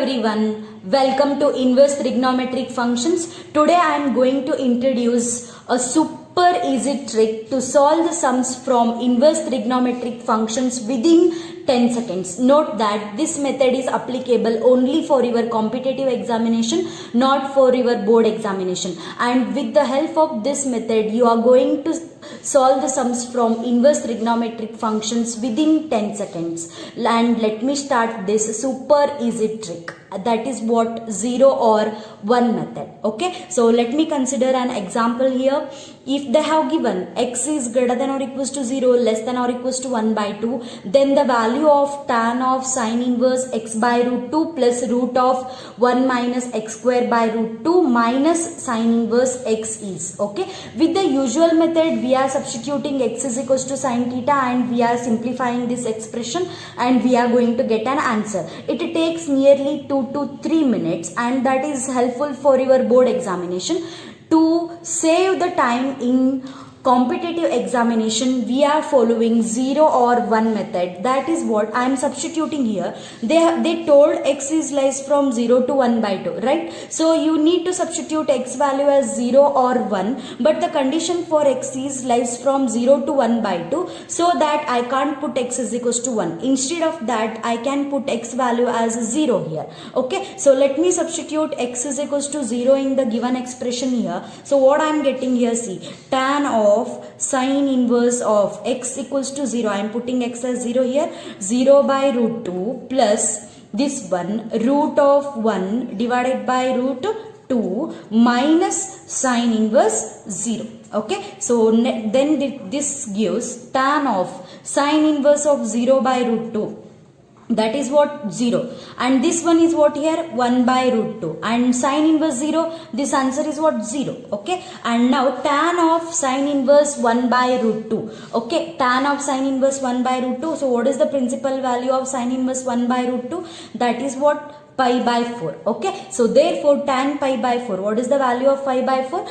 everyone, welcome to Inverse Trigonometric Functions. Today I am going to introduce a super easy trick to solve the sums from inverse trigonometric functions within 10 seconds. Note that this method is applicable only for your competitive examination, not for your board examination. And with the help of this method, you are going to solve the sums from inverse trigonometric functions within 10 seconds. And let me start this super easy trick. That is what 0 or 1 method. Okay, so let me consider an example here. If they have given x is greater than or equals to 0, less than or equals to 1 by 2, then the value of tan of sine inverse x by root 2 plus root of 1 minus x square by root 2 minus sine inverse x is. Okay, with the usual method we are substituting x is equals to sine theta and we are simplifying this expression and we are going to get an answer. It takes nearly 2 to 3 minutes and that is helpful for your board examination. To save the time in competitive examination, we are following 0 or 1 method. That is what I am substituting here. They told x is lies from 0 to 1 by 2, right? So you need to substitute x value as 0 or 1, but the condition for x is lies from 0 to 1 by 2, so that I can't put x is equals to 1. Instead of that, I can put x value as 0 here. Okay, so let me substitute x is equals to 0 in the given expression here. So what I am getting here, see, tan of sine inverse of x equals to 0. I am putting x as 0 here. 0 by root 2 plus this one root of 1 divided by root 2 minus sine inverse 0. Okay, so then this gives tan of sine inverse of 0 by root 2. That is what 0, and this one is what here 1 by root 2, and sine inverse 0, this answer is what 0. Okay, and now tan of sine inverse 1 by root 2. Okay, tan of sine inverse 1 by root 2. So what is the principal value of sine inverse 1 by root 2? That is what pi by 4. Okay, so therefore tan pi by 4, what is the value of pi by 4?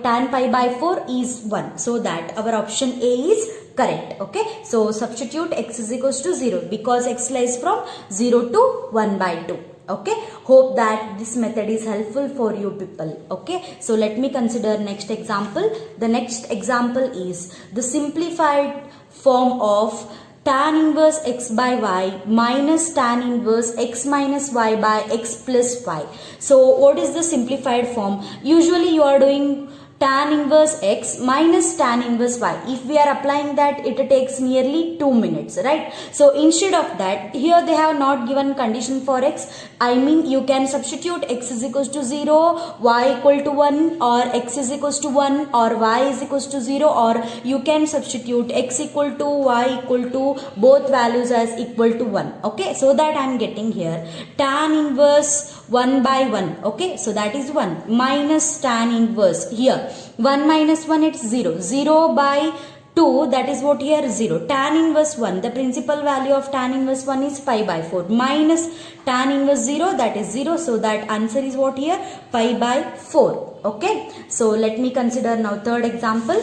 Tan pi by 4 is 1, so that our option A is correct. Okay, so substitute x is equals to 0 because x lies from 0 to 1 by 2. Okay, hope that this method is helpful for you people. Okay, so let me consider next example. The next example is the simplified form of tan inverse x by y minus tan inverse x minus y by x plus y. So what is the simplified form? Usually you are doing tan inverse x minus tan inverse y. If we are applying that, it takes nearly 2 minutes, right? So instead of that, here they have not given condition for x. I mean, you can substitute x is equals to 0, y equal to 1, or x is equals to 1, or y is equals to 0, or you can substitute x equal to y equal to both values as equal to 1. Okay, so that I am getting here tan inverse 1 by 1. Okay, so that is 1 minus tan inverse here 1 minus 1, it's 0. 0 by 2, that is what here 0. Tan inverse 1, the principal value of tan inverse 1 is pi by 4 minus tan inverse 0, that is 0. So that answer is what here pi by 4. Okay, so let me consider now third example.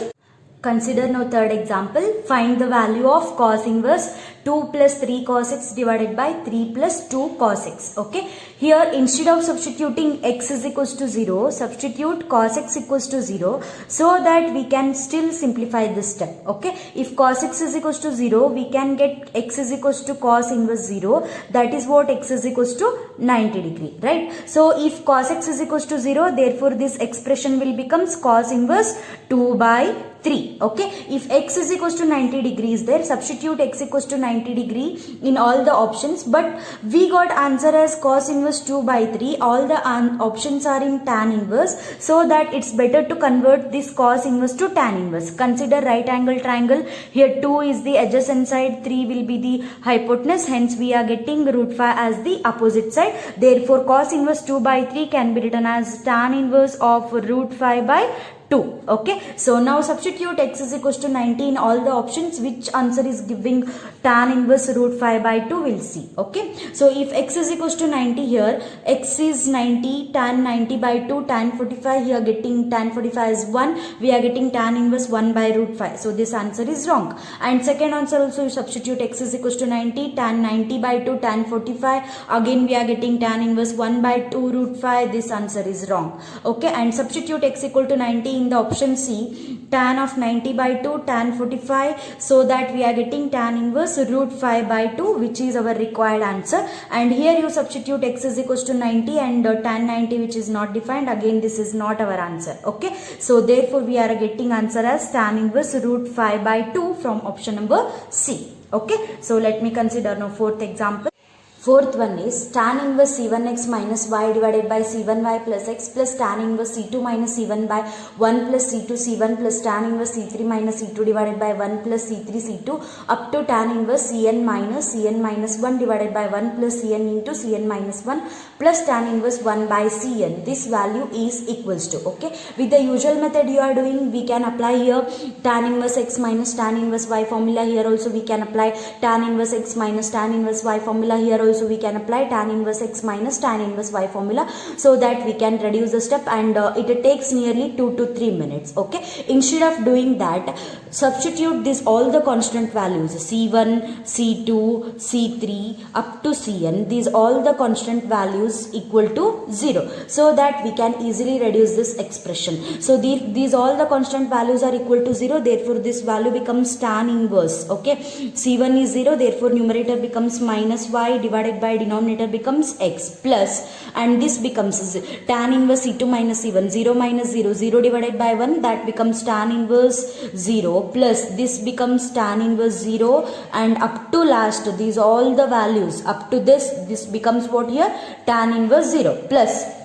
Find the value of cos inverse 2 plus 3 cos x divided by 3 plus 2 cos x. Okay, here instead of substituting x is equals to 0, substitute cos x equals to 0, so that we can still simplify this step. Okay, if cos x is equals to 0, we can get x is equals to cos inverse 0, that is what x is equals to 90 degree, right? So if cos x is equals to 0, therefore this expression will becomes cos inverse 2 by 3. Okay, if x is equals to 90 degrees there, substitute x equals to 90 degree in all the options, but we got answer as cos inverse 2 by 3. All the options are in tan inverse, so that it's better to convert this cos inverse to tan inverse. Consider right angle triangle. Here 2 is the adjacent side, 3 will be the hypotenuse, hence we are getting root 5 as the opposite side. Therefore cos inverse 2 by 3 can be written as tan inverse of root 5 by 2. Okay, so now substitute x is equals to 90 in all the options. Which answer is giving tan inverse root 5 by 2? We'll see. Okay, so if x is equals to 90 here, x is 90, tan 90 by 2, tan 45 here, getting tan 45 is 1, we are getting tan inverse 1 by root 5. So this answer is wrong. And second answer also, you substitute x is equals to 90, tan 90 by 2, tan 45, again we are getting tan inverse 1 by 2 root 5. This answer is wrong. Okay, and substitute x equal to 90 in the option C, tan of 90 by 2, tan 45, so that we are getting tan inverse root 5 by 2, which is our required answer. And here you substitute x is equals to 90 and tan 90, which is not defined, again this is not our answer. Okay, so therefore we are getting answer as tan inverse root 5 by 2 from option number C. Okay, so let me consider now fourth example. Fourth one is tan inverse c1x minus y divided by c1y plus x plus tan inverse c2 minus c1 by 1 plus c2 c1 plus tan inverse c3 minus c2 divided by 1 plus c3 c2 up to tan inverse cn minus 1 divided by 1 plus cn into cn minus 1 plus tan inverse 1 by cn. This value is equals to, okay, with the usual method you are doing, we can apply here tan inverse x minus tan inverse y formula. Here also we can apply tan inverse x minus tan inverse y formula. Here also we can apply tan inverse x minus tan inverse y formula, so that we can reduce the step, and it takes nearly 2 to 3 minutes. Okay, instead of doing that, substitute this all the constant values c1, c2, c3 up to cn, these all the constant values equal to 0, so that we can easily reduce this expression. So these all the constant values are equal to 0, therefore this value becomes tan inverse. Okay, c1 is 0, therefore numerator becomes minus y divided by denominator becomes x plus, and this becomes tan inverse c2 minus c1, 0 minus 0, 0 divided by 1, that becomes tan inverse 0 plus this becomes tan inverse 0, and up to last these all the values up to this becomes what here, tan inverse 0 plus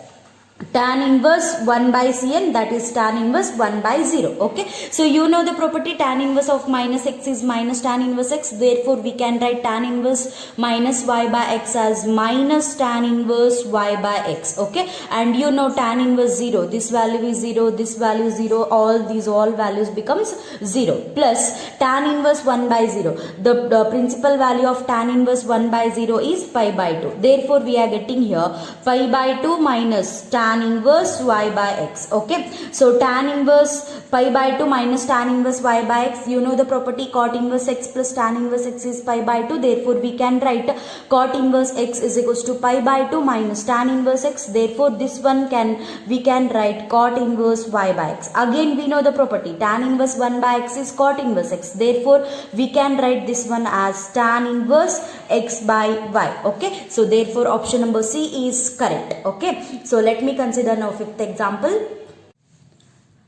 tan inverse 1 by cn, that is tan inverse 1 by 0. Okay, so you know the property tan inverse of minus x is minus tan inverse x, therefore we can write tan inverse minus y by x as minus tan inverse y by x. Okay, and you know tan inverse 0, this value is 0, this value is 0, all values becomes 0 plus tan inverse 1 by 0, the principal value of tan inverse 1 by 0 is pi by 2, therefore we are getting here pi by 2 minus tan inverse y by x. Okay, so tan inverse pi by 2 minus tan inverse y by x, you know the property cot inverse x plus tan inverse x is pi by 2, therefore we can write cot inverse x is equals to pi by 2 minus tan inverse x, therefore this one we can write cot inverse y by x. Again we know the property tan inverse 1 by x is cot inverse x, therefore we can write this one as tan inverse x by y. Okay, so therefore option number C is correct. Okay, so let me consider now fifth example.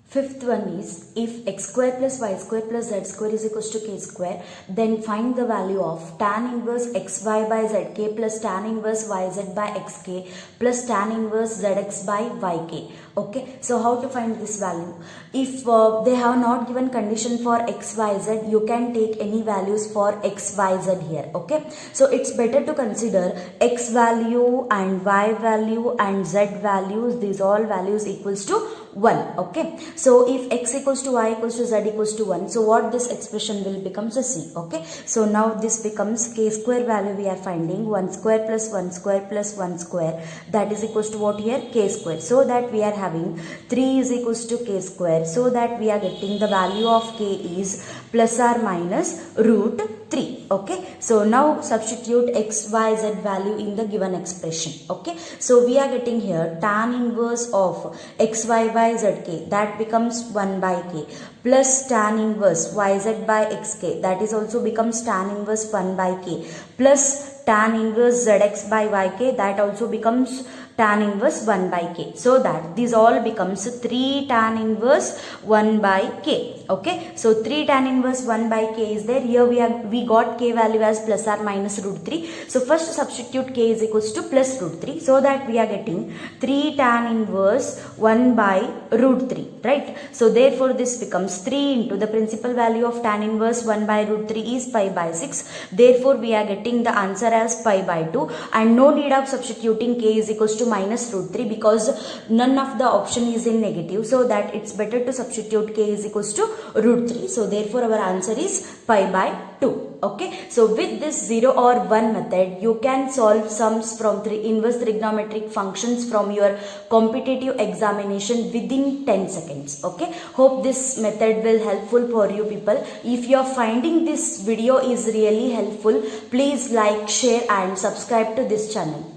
Fifth one is, if x square plus y square plus z square is equals to k square, then find the value of tan inverse xy by zk plus tan inverse yz by xk plus tan inverse zx by yk. Okay, so how to find this value? If they have not given condition for x, y, z, you can take any values for x, y, z here. Okay, so it's better to consider x value and y value and z values, these all values equals to 1. Okay, so if x equals to y equals to z equals to 1, so what this expression will becomes a c. Okay, so now this becomes k square value we are finding 1 square plus 1 square plus 1 square, that is equals to what here, k square, so that we are having 3 is equals to k square, so that we are getting the value of k is plus or minus root 3. Okay, so now substitute x, y, z value in the given expression. Okay, so we are getting here tan inverse of x, y by zk, that becomes 1 by k, plus tan inverse yz by xk, that is also becomes tan inverse 1 by k, plus tan inverse zx by yk, that also becomes tan inverse 1 by k, so that these all becomes 3 tan inverse 1 by k. Okay, so 3 tan inverse 1 by k is there. Here we got k value as plus or minus root 3. So first substitute k is equals to plus root 3, so that we are getting 3 tan inverse 1 by root 3, right? So therefore this becomes 3 into the principal value of tan inverse 1 by root 3 is pi by 6. Therefore we are getting the answer as pi by 2, and no need of substituting k is equals to minus root 3 because none of the option is in negative, so that it's better to substitute k is equals to root 3. So therefore our answer is pi by 2. Okay, so with this 0 or 1 method you can solve sums from inverse trigonometric functions from your competitive examination within 10 seconds. Okay, hope this method will helpful for you people. If you are finding this video is really helpful, please like, share and subscribe to this channel.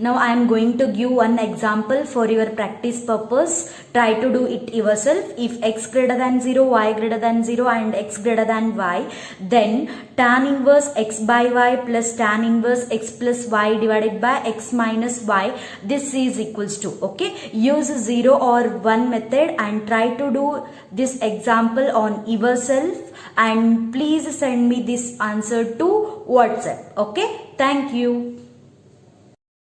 Now I am going to give one example for your practice purpose. Try to do it yourself. If x greater than 0, y greater than 0 and x greater than y, then tan inverse x by y plus tan inverse x plus y divided by x minus y, this is equals to, okay, use 0 or 1 method and try to do this example on yourself, and please send me this answer to WhatsApp. Okay, thank you.